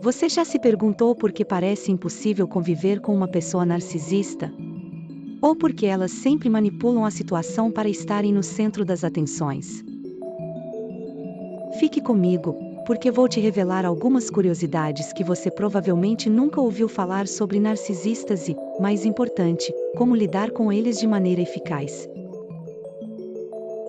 Você já se perguntou por que parece impossível conviver com uma pessoa narcisista? Ou por que elas sempre manipulam a situação para estarem no centro das atenções? Fique comigo, porque vou te revelar algumas curiosidades que você provavelmente nunca ouviu falar sobre narcisistas e, mais importante, como lidar com eles de maneira eficaz.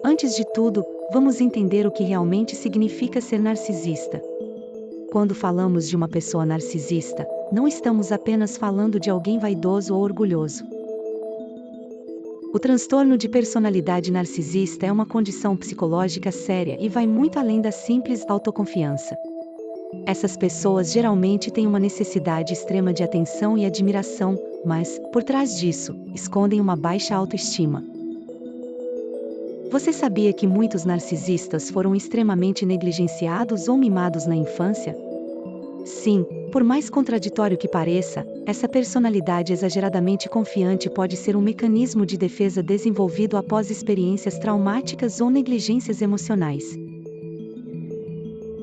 Antes de tudo, vamos entender o que realmente significa ser narcisista. Quando falamos de uma pessoa narcisista, não estamos apenas falando de alguém vaidoso ou orgulhoso. O transtorno de personalidade narcisista é uma condição psicológica séria e vai muito além da simples autoconfiança. Essas pessoas geralmente têm uma necessidade extrema de atenção e admiração, mas, por trás disso, escondem uma baixa autoestima. Você sabia que muitos narcisistas foram extremamente negligenciados ou mimados na infância? Sim, por mais contraditório que pareça, essa personalidade exageradamente confiante pode ser um mecanismo de defesa desenvolvido após experiências traumáticas ou negligências emocionais.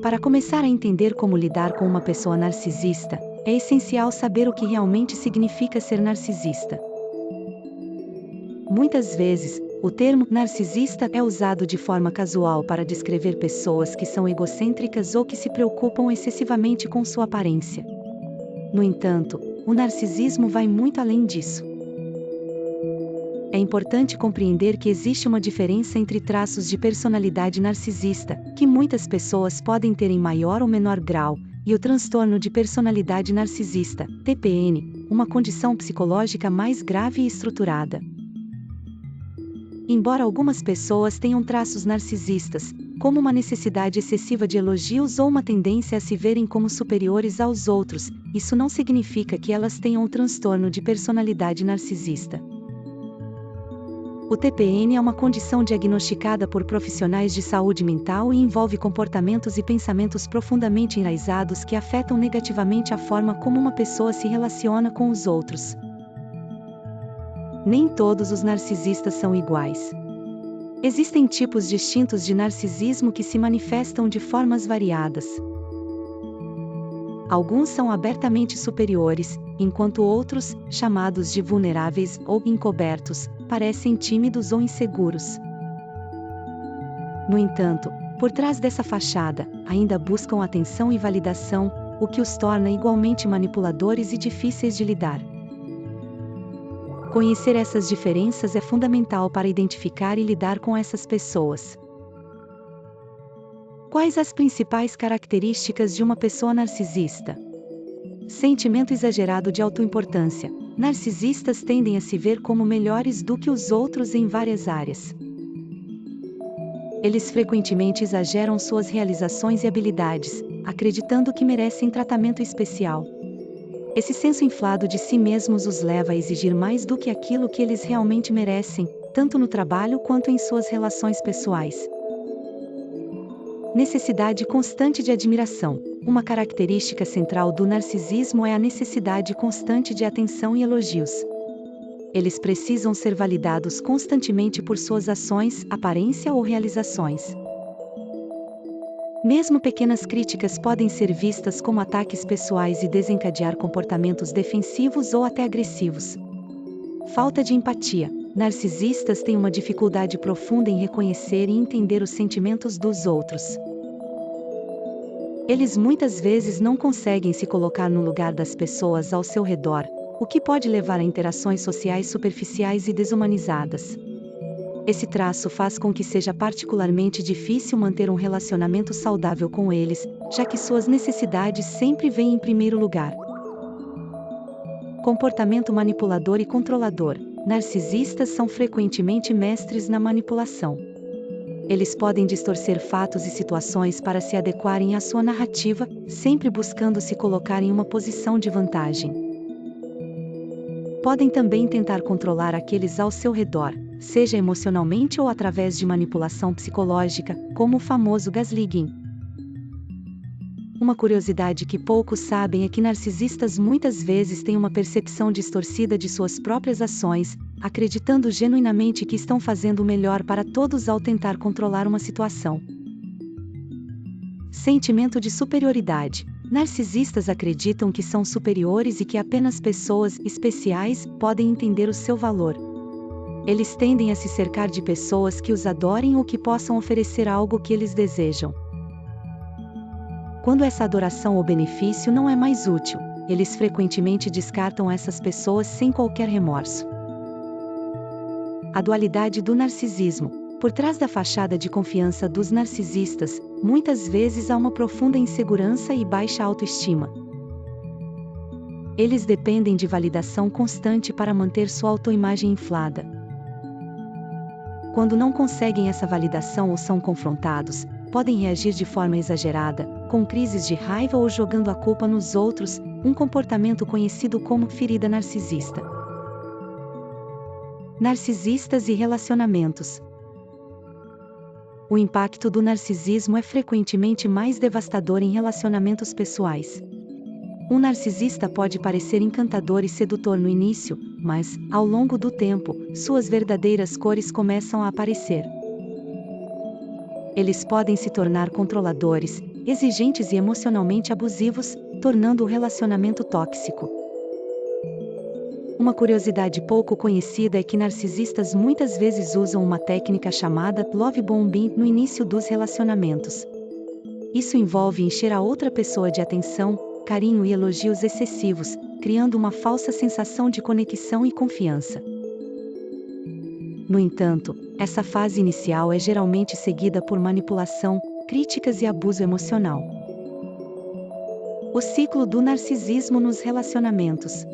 Para começar a entender como lidar com uma pessoa narcisista, é essencial saber o que realmente significa ser narcisista. Muitas vezes, o termo narcisista é usado de forma casual para descrever pessoas que são egocêntricas ou que se preocupam excessivamente com sua aparência. No entanto, o narcisismo vai muito além disso. É importante compreender que existe uma diferença entre traços de personalidade narcisista, que muitas pessoas podem ter em maior ou menor grau, e o transtorno de personalidade narcisista, TPN, uma condição psicológica mais grave e estruturada. Embora algumas pessoas tenham traços narcisistas, como uma necessidade excessiva de elogios ou uma tendência a se verem como superiores aos outros, isso não significa que elas tenham um transtorno de personalidade narcisista. O TPN é uma condição diagnosticada por profissionais de saúde mental e envolve comportamentos e pensamentos profundamente enraizados que afetam negativamente a forma como uma pessoa se relaciona com os outros. Nem todos os narcisistas são iguais. Existem tipos distintos de narcisismo que se manifestam de formas variadas. Alguns são abertamente superiores, enquanto outros, chamados de vulneráveis ou encobertos, parecem tímidos ou inseguros. No entanto, por trás dessa fachada, ainda buscam atenção e validação, o que os torna igualmente manipuladores e difíceis de lidar. Conhecer essas diferenças é fundamental para identificar e lidar com essas pessoas. Quais as principais características de uma pessoa narcisista? Sentimento exagerado de autoimportância. Narcisistas tendem a se ver como melhores do que os outros em várias áreas. Eles frequentemente exageram suas realizações e habilidades, acreditando que merecem tratamento especial. Esse senso inflado de si mesmos os leva a exigir mais do que aquilo que eles realmente merecem, tanto no trabalho quanto em suas relações pessoais. Necessidade constante de admiração. Uma característica central do narcisismo é a necessidade constante de atenção e elogios. Eles precisam ser validados constantemente por suas ações, aparência ou realizações. Mesmo pequenas críticas podem ser vistas como ataques pessoais e desencadear comportamentos defensivos ou até agressivos. Falta de empatia. Narcisistas têm uma dificuldade profunda em reconhecer e entender os sentimentos dos outros. Eles muitas vezes não conseguem se colocar no lugar das pessoas ao seu redor, o que pode levar a interações sociais superficiais e desumanizadas. Esse traço faz com que seja particularmente difícil manter um relacionamento saudável com eles, já que suas necessidades sempre vêm em primeiro lugar. Comportamento manipulador e controlador. Narcisistas são frequentemente mestres na manipulação. Eles podem distorcer fatos e situações para se adequarem à sua narrativa, sempre buscando se colocar em uma posição de vantagem. Podem também tentar controlar aqueles ao seu redor, seja emocionalmente ou através de manipulação psicológica, como o famoso gaslighting. Uma curiosidade que poucos sabem é que narcisistas muitas vezes têm uma percepção distorcida de suas próprias ações, acreditando genuinamente que estão fazendo o melhor para todos ao tentar controlar uma situação. Sentimento de superioridade. Narcisistas acreditam que são superiores e que apenas pessoas especiais podem entender o seu valor. Eles tendem a se cercar de pessoas que os adorem ou que possam oferecer algo que eles desejam. Quando essa adoração ou benefício não é mais útil, eles frequentemente descartam essas pessoas sem qualquer remorso. A dualidade do narcisismo. Por trás da fachada de confiança dos narcisistas, muitas vezes há uma profunda insegurança e baixa autoestima. Eles dependem de validação constante para manter sua autoimagem inflada. Quando não conseguem essa validação ou são confrontados, podem reagir de forma exagerada, com crises de raiva ou jogando a culpa nos outros, um comportamento conhecido como ferida narcisista. Narcisistas e relacionamentos. O impacto do narcisismo é frequentemente mais devastador em relacionamentos pessoais. Um narcisista pode parecer encantador e sedutor no início, mas, ao longo do tempo, suas verdadeiras cores começam a aparecer. Eles podem se tornar controladores, exigentes e emocionalmente abusivos, tornando o relacionamento tóxico. Uma curiosidade pouco conhecida é que narcisistas muitas vezes usam uma técnica chamada love bombing no início dos relacionamentos. Isso envolve encher a outra pessoa de atenção, carinho e elogios excessivos, criando uma falsa sensação de conexão e confiança. No entanto, essa fase inicial é geralmente seguida por manipulação, críticas e abuso emocional. O ciclo do narcisismo nos relacionamentos.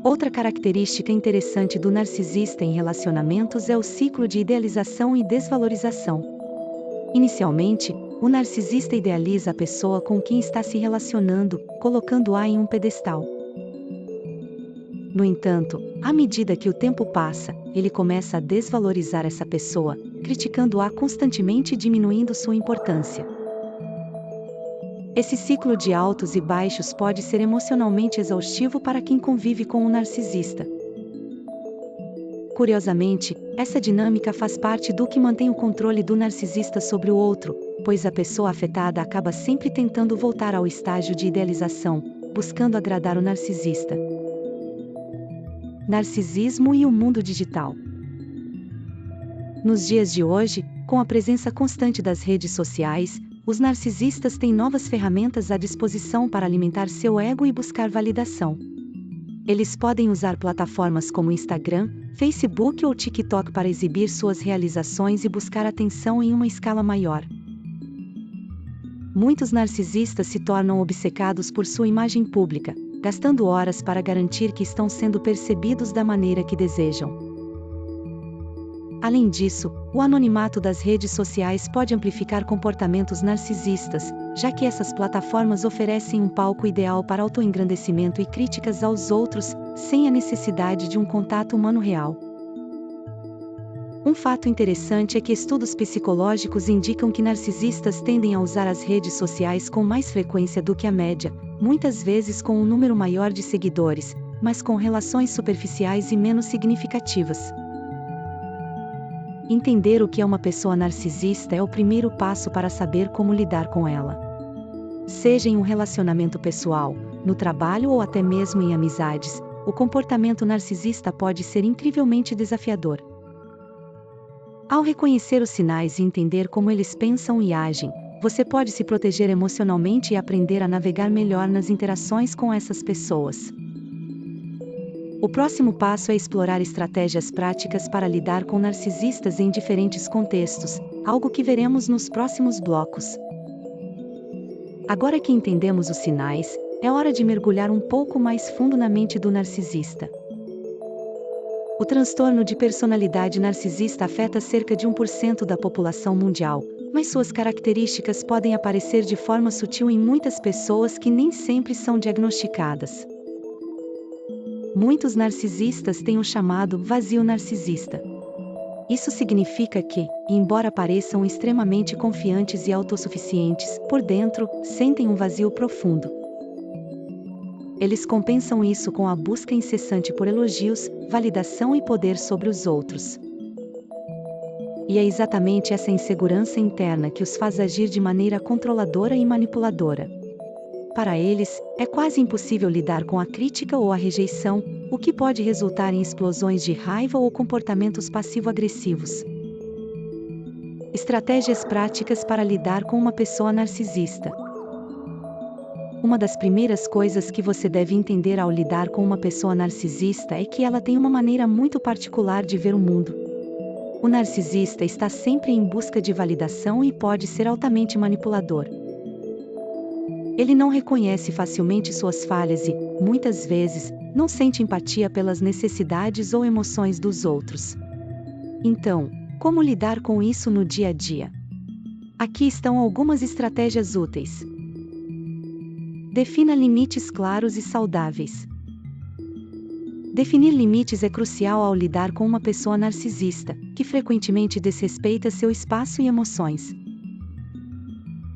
Outra característica interessante do narcisista em relacionamentos é o ciclo de idealização e desvalorização. Inicialmente, o narcisista idealiza a pessoa com quem está se relacionando, colocando-a em um pedestal. No entanto, à medida que o tempo passa, ele começa a desvalorizar essa pessoa, criticando-a constantemente e diminuindo sua importância. Esse ciclo de altos e baixos pode ser emocionalmente exaustivo para quem convive com um narcisista. Curiosamente, essa dinâmica faz parte do que mantém o controle do narcisista sobre o outro, pois a pessoa afetada acaba sempre tentando voltar ao estágio de idealização, buscando agradar o narcisista. Narcisismo e o mundo digital. Nos dias de hoje, com a presença constante das redes sociais, os narcisistas têm novas ferramentas à disposição para alimentar seu ego e buscar validação. Eles podem usar plataformas como Instagram, Facebook ou TikTok para exibir suas realizações e buscar atenção em uma escala maior. Muitos narcisistas se tornam obcecados por sua imagem pública, gastando horas para garantir que estão sendo percebidos da maneira que desejam. Além disso, o anonimato das redes sociais pode amplificar comportamentos narcisistas, já que essas plataformas oferecem um palco ideal para autoengrandecimento e críticas aos outros, sem a necessidade de um contato humano real. Um fato interessante é que estudos psicológicos indicam que narcisistas tendem a usar as redes sociais com mais frequência do que a média, muitas vezes com um número maior de seguidores, mas com relações superficiais e menos significativas. Entender o que é uma pessoa narcisista é o primeiro passo para saber como lidar com ela. Seja em um relacionamento pessoal, no trabalho ou até mesmo em amizades, o comportamento narcisista pode ser incrivelmente desafiador. Ao reconhecer os sinais e entender como eles pensam e agem, você pode se proteger emocionalmente e aprender a navegar melhor nas interações com essas pessoas. O próximo passo é explorar estratégias práticas para lidar com narcisistas em diferentes contextos, algo que veremos nos próximos blocos. Agora que entendemos os sinais, é hora de mergulhar um pouco mais fundo na mente do narcisista. O transtorno de personalidade narcisista afeta cerca de 1% da população mundial, mas suas características podem aparecer de forma sutil em muitas pessoas que nem sempre são diagnosticadas. Muitos narcisistas têm o chamado vazio narcisista. Isso significa que, embora pareçam extremamente confiantes e autossuficientes, por dentro, sentem um vazio profundo. Eles compensam isso com a busca incessante por elogios, validação e poder sobre os outros. E é exatamente essa insegurança interna que os faz agir de maneira controladora e manipuladora. Para eles, é quase impossível lidar com a crítica ou a rejeição, o que pode resultar em explosões de raiva ou comportamentos passivo-agressivos. Estratégias práticas para lidar com uma pessoa narcisista. Uma das primeiras coisas que você deve entender ao lidar com uma pessoa narcisista é que ela tem uma maneira muito particular de ver o mundo. O narcisista está sempre em busca de validação e pode ser altamente manipulador. Ele não reconhece facilmente suas falhas e, muitas vezes, não sente empatia pelas necessidades ou emoções dos outros. Então, como lidar com isso no dia a dia? Aqui estão algumas estratégias úteis. Defina limites claros e saudáveis. Definir limites é crucial ao lidar com uma pessoa narcisista, que frequentemente desrespeita seu espaço e emoções.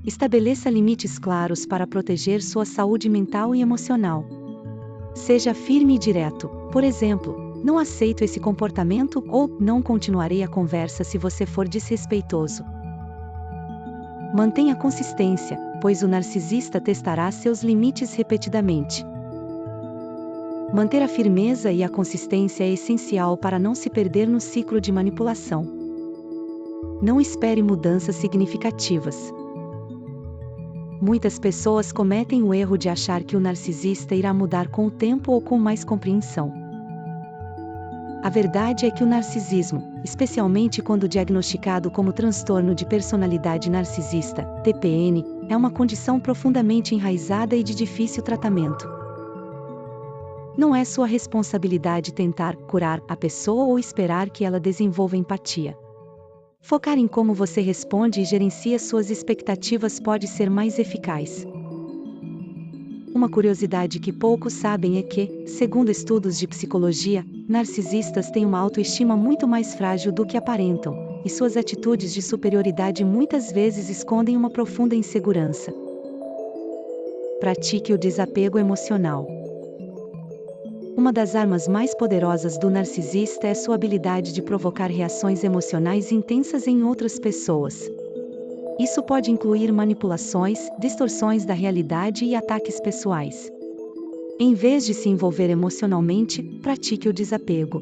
Estabeleça limites claros para proteger sua saúde mental e emocional. Seja firme e direto. Por exemplo, não aceito esse comportamento ou não continuarei a conversa se você for desrespeitoso. Mantenha consistência, pois o narcisista testará seus limites repetidamente. Manter a firmeza e a consistência é essencial para não se perder no ciclo de manipulação. Não espere mudanças significativas. Muitas pessoas cometem o erro de achar que o narcisista irá mudar com o tempo ou com mais compreensão. A verdade é que o narcisismo, especialmente quando diagnosticado como transtorno de personalidade narcisista, TPN, é uma condição profundamente enraizada e de difícil tratamento. Não é sua responsabilidade tentar curar a pessoa ou esperar que ela desenvolva empatia. Focar em como você responde e gerencia suas expectativas pode ser mais eficaz. Uma curiosidade que poucos sabem é que, segundo estudos de psicologia, narcisistas têm uma autoestima muito mais frágil do que aparentam, e suas atitudes de superioridade muitas vezes escondem uma profunda insegurança. Pratique o desapego emocional. Uma das armas mais poderosas do narcisista é sua habilidade de provocar reações emocionais intensas em outras pessoas. Isso pode incluir manipulações, distorções da realidade e ataques pessoais. Em vez de se envolver emocionalmente, pratique o desapego.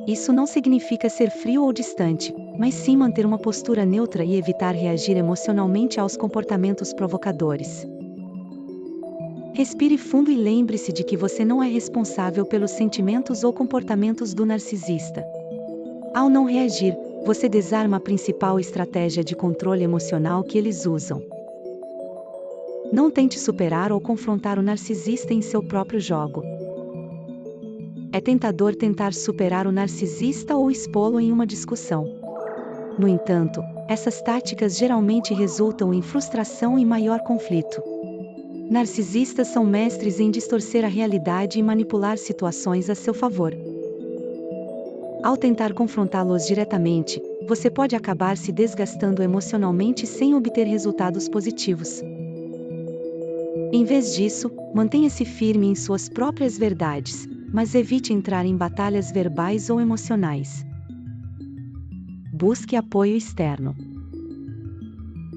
Isso não significa ser frio ou distante, mas sim manter uma postura neutra e evitar reagir emocionalmente aos comportamentos provocadores. Respire fundo e lembre-se de que você não é responsável pelos sentimentos ou comportamentos do narcisista. Ao não reagir, você desarma a principal estratégia de controle emocional que eles usam. Não tente superar ou confrontar o narcisista em seu próprio jogo. É tentador tentar superar o narcisista ou expô-lo em uma discussão. No entanto, essas táticas geralmente resultam em frustração e maior conflito. Narcisistas são mestres em distorcer a realidade e manipular situações a seu favor. Ao tentar confrontá-los diretamente, você pode acabar se desgastando emocionalmente sem obter resultados positivos. Em vez disso, mantenha-se firme em suas próprias verdades, mas evite entrar em batalhas verbais ou emocionais. Busque apoio externo.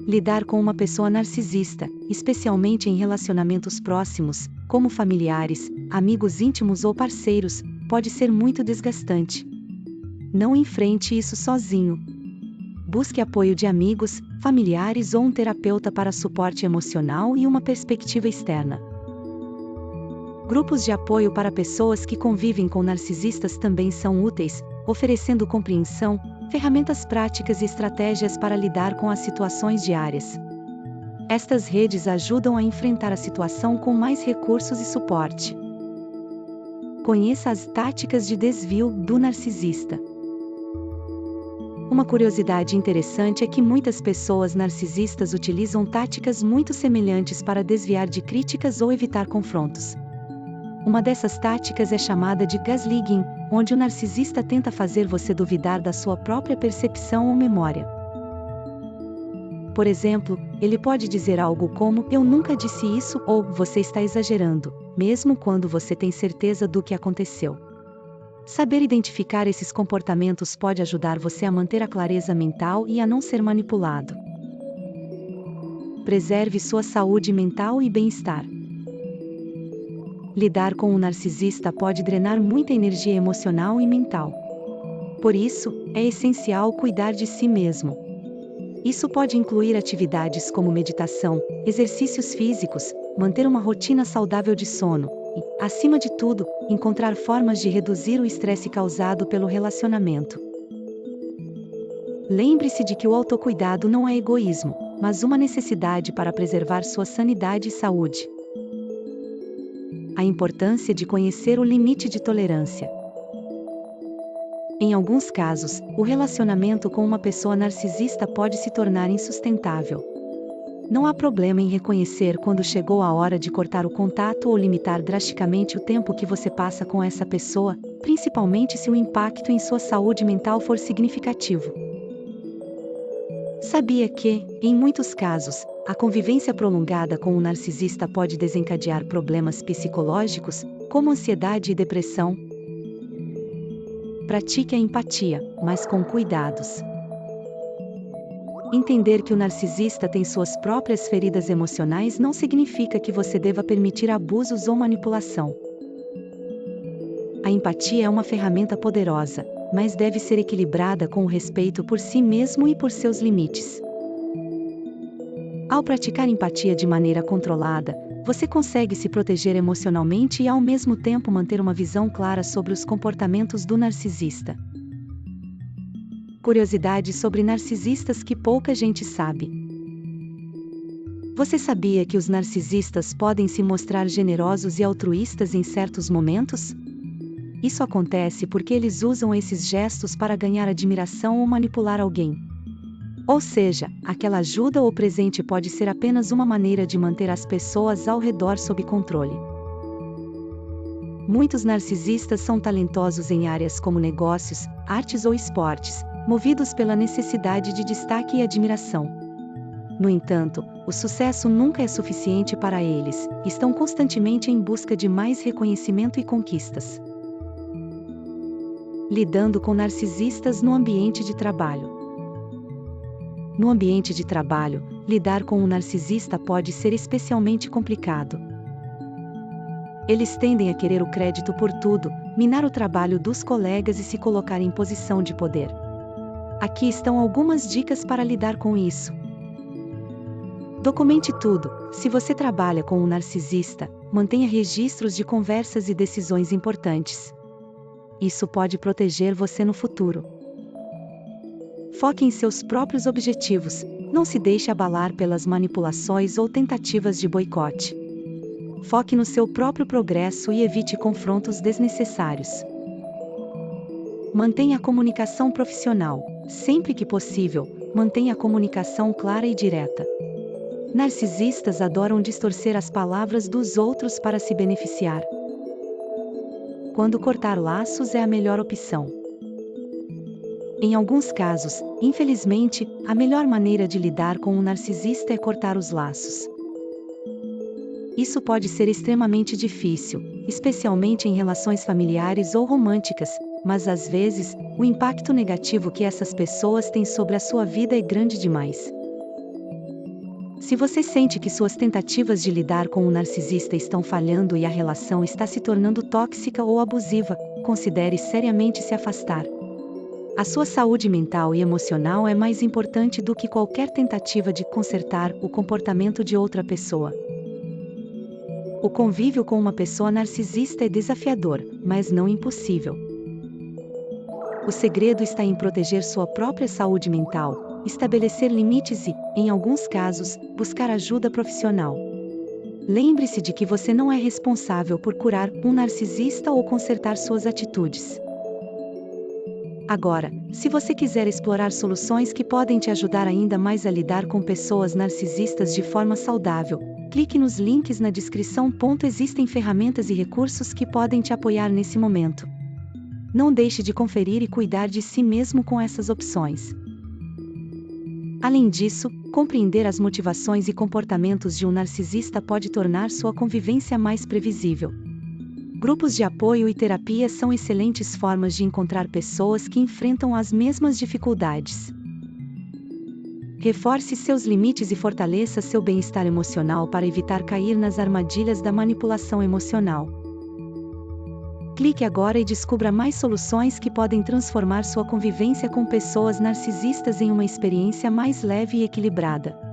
Lidar com uma pessoa narcisista, especialmente em relacionamentos próximos, como familiares, amigos íntimos ou parceiros, pode ser muito desgastante. Não enfrente isso sozinho. Busque apoio de amigos, familiares ou um terapeuta para suporte emocional e uma perspectiva externa. Grupos de apoio para pessoas que convivem com narcisistas também são úteis, oferecendo compreensão, ferramentas práticas e estratégias para lidar com as situações diárias. Estas redes ajudam a enfrentar a situação com mais recursos e suporte. Conheça as táticas de desvio do narcisista. Uma curiosidade interessante é que muitas pessoas narcisistas utilizam táticas muito semelhantes para desviar de críticas ou evitar confrontos. Uma dessas táticas é chamada de gaslighting, onde o narcisista tenta fazer você duvidar da sua própria percepção ou memória. Por exemplo, ele pode dizer algo como "eu nunca disse isso" ou "você está exagerando", mesmo quando você tem certeza do que aconteceu. Saber identificar esses comportamentos pode ajudar você a manter a clareza mental e a não ser manipulado. Preserve sua saúde mental e bem-estar. Lidar com um narcisista pode drenar muita energia emocional e mental. Por isso, é essencial cuidar de si mesmo. Isso pode incluir atividades como meditação, exercícios físicos, manter uma rotina saudável de sono e, acima de tudo, encontrar formas de reduzir o estresse causado pelo relacionamento. Lembre-se de que o autocuidado não é egoísmo, mas uma necessidade para preservar sua sanidade e saúde. A importância de conhecer o limite de tolerância. Em alguns casos, o relacionamento com uma pessoa narcisista pode se tornar insustentável. Não há problema em reconhecer quando chegou a hora de cortar o contato ou limitar drasticamente o tempo que você passa com essa pessoa, principalmente se o impacto em sua saúde mental for significativo. Sabia que, em muitos casos, a convivência prolongada com um narcisista pode desencadear problemas psicológicos, como ansiedade e depressão? Pratique a empatia, mas com cuidados. Entender que o narcisista tem suas próprias feridas emocionais não significa que você deva permitir abusos ou manipulação. A empatia é uma ferramenta poderosa, mas deve ser equilibrada com o respeito por si mesmo e por seus limites. Ao praticar empatia de maneira controlada, você consegue se proteger emocionalmente e ao mesmo tempo manter uma visão clara sobre os comportamentos do narcisista. Curiosidades sobre narcisistas que pouca gente sabe. Você sabia que os narcisistas podem se mostrar generosos e altruístas em certos momentos? Isso acontece porque eles usam esses gestos para ganhar admiração ou manipular alguém. Ou seja, aquela ajuda ou presente pode ser apenas uma maneira de manter as pessoas ao redor sob controle. Muitos narcisistas são talentosos em áreas como negócios, artes ou esportes, movidos pela necessidade de destaque e admiração. No entanto, o sucesso nunca é suficiente para eles, estão constantemente em busca de mais reconhecimento e conquistas. Lidando com narcisistas no ambiente de trabalho. No ambiente de trabalho, lidar com um narcisista pode ser especialmente complicado. Eles tendem a querer o crédito por tudo, minar o trabalho dos colegas e se colocar em posição de poder. Aqui estão algumas dicas para lidar com isso. Documente tudo. Se você trabalha com um narcisista, mantenha registros de conversas e decisões importantes. Isso pode proteger você no futuro. Foque em seus próprios objetivos, não se deixe abalar pelas manipulações ou tentativas de boicote. Foque no seu próprio progresso e evite confrontos desnecessários. Mantenha a comunicação profissional. Sempre que possível, mantenha a comunicação clara e direta. Narcisistas adoram distorcer as palavras dos outros para se beneficiar. Quando cortar laços é a melhor opção. Em alguns casos, infelizmente, a melhor maneira de lidar com um narcisista é cortar os laços. Isso pode ser extremamente difícil, especialmente em relações familiares ou românticas, mas às vezes, o impacto negativo que essas pessoas têm sobre a sua vida é grande demais. Se você sente que suas tentativas de lidar com um narcisista estão falhando e a relação está se tornando tóxica ou abusiva, considere seriamente se afastar. A sua saúde mental e emocional é mais importante do que qualquer tentativa de consertar o comportamento de outra pessoa. O convívio com uma pessoa narcisista é desafiador, mas não impossível. O segredo está em proteger sua própria saúde mental, estabelecer limites e, em alguns casos, buscar ajuda profissional. Lembre-se de que você não é responsável por curar um narcisista ou consertar suas atitudes. Agora, se você quiser explorar soluções que podem te ajudar ainda mais a lidar com pessoas narcisistas de forma saudável, clique nos links na descrição. Existem ferramentas e recursos que podem te apoiar nesse momento. Não deixe de conferir e cuidar de si mesmo com essas opções. Além disso, compreender as motivações e comportamentos de um narcisista pode tornar sua convivência mais previsível. Grupos de apoio e terapia são excelentes formas de encontrar pessoas que enfrentam as mesmas dificuldades. Reforce seus limites e fortaleça seu bem-estar emocional para evitar cair nas armadilhas da manipulação emocional. Clique agora e descubra mais soluções que podem transformar sua convivência com pessoas narcisistas em uma experiência mais leve e equilibrada.